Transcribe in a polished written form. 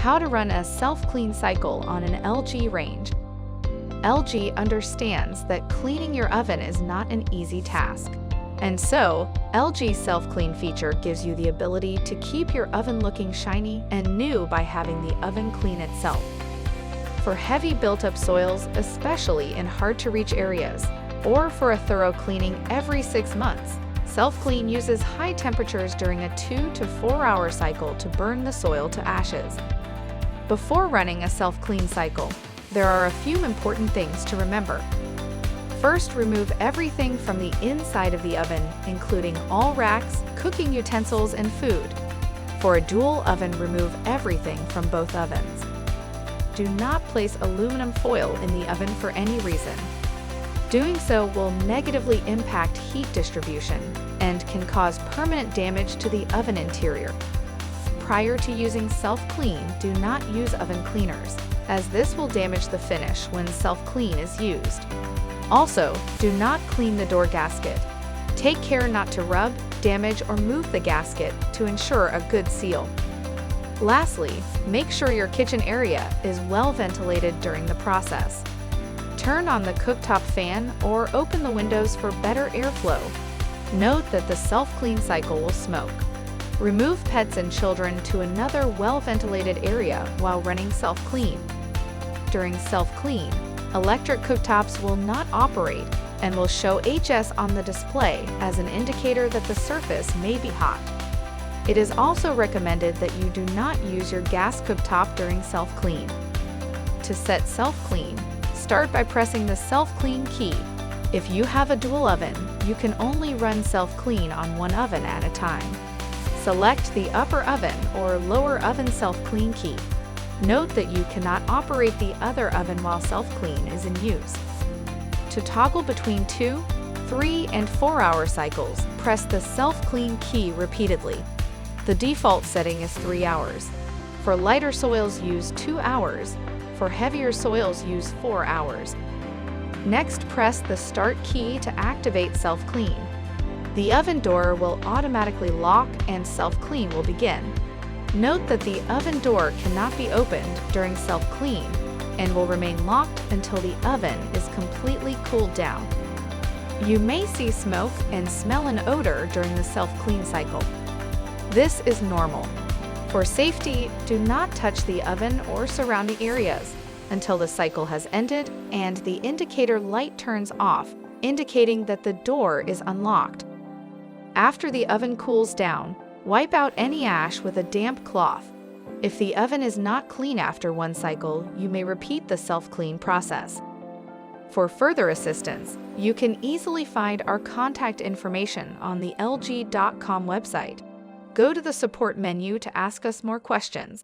How to run a self-clean cycle on an LG range. LG understands that cleaning your oven is not an easy task. And so, LG's self-clean feature gives you the ability to keep your oven looking shiny and new by having the oven clean itself. For heavy built-up soils, especially in hard-to-reach areas, or for a thorough cleaning every 6 months, Self-Clean uses high temperatures during a 2 to 4 hour cycle to burn the soil to ashes. Before running a self-clean cycle, there are a few important things to remember. First, remove everything from the inside of the oven, including all racks, cooking utensils, and food. For a dual oven, remove everything from both ovens. Do not place aluminum foil in the oven for any reason. Doing so will negatively impact heat distribution and can cause permanent damage to the oven interior. Prior to using Self-Clean, do not use oven cleaners, as this will damage the finish when Self-Clean is used. Also, do not clean the door gasket. Take care not to rub, damage, or move the gasket to ensure a good seal. Lastly, make sure your kitchen area is well ventilated during the process. Turn on the cooktop fan or open the windows for better airflow. Note that the self-clean cycle will smoke. Remove pets and children to another well-ventilated area while running self-clean. During self-clean, electric cooktops will not operate and will show HS on the display as an indicator that the surface may be hot. It is also recommended that you do not use your gas cooktop during self-clean. To set self-clean, start by pressing the self-clean key. If you have a dual oven, you can only run self-clean on one oven at a time. Select the upper oven or lower oven self-clean key. Note that you cannot operate the other oven while self-clean is in use. To toggle between 2, 3, and 4 hour cycles, press the self-clean key repeatedly. The default setting is 3 hours. For lighter soils, use 2 hours. For heavier soils, use 4 hours. Next, press the Start key to activate Self-Clean. The oven door will automatically lock and Self-Clean will begin. Note that the oven door cannot be opened during Self-Clean and will remain locked until the oven is completely cooled down. You may see smoke and smell an odor during the Self-Clean cycle. This is normal. For safety, do not touch the oven or surrounding areas until the cycle has ended and the indicator light turns off, indicating that the door is unlocked. After the oven cools down, wipe out any ash with a damp cloth. If the oven is not clean after one cycle, you may repeat the self-clean process. For further assistance, you can easily find our contact information on the LG.com website. Go to the support menu to ask us more questions.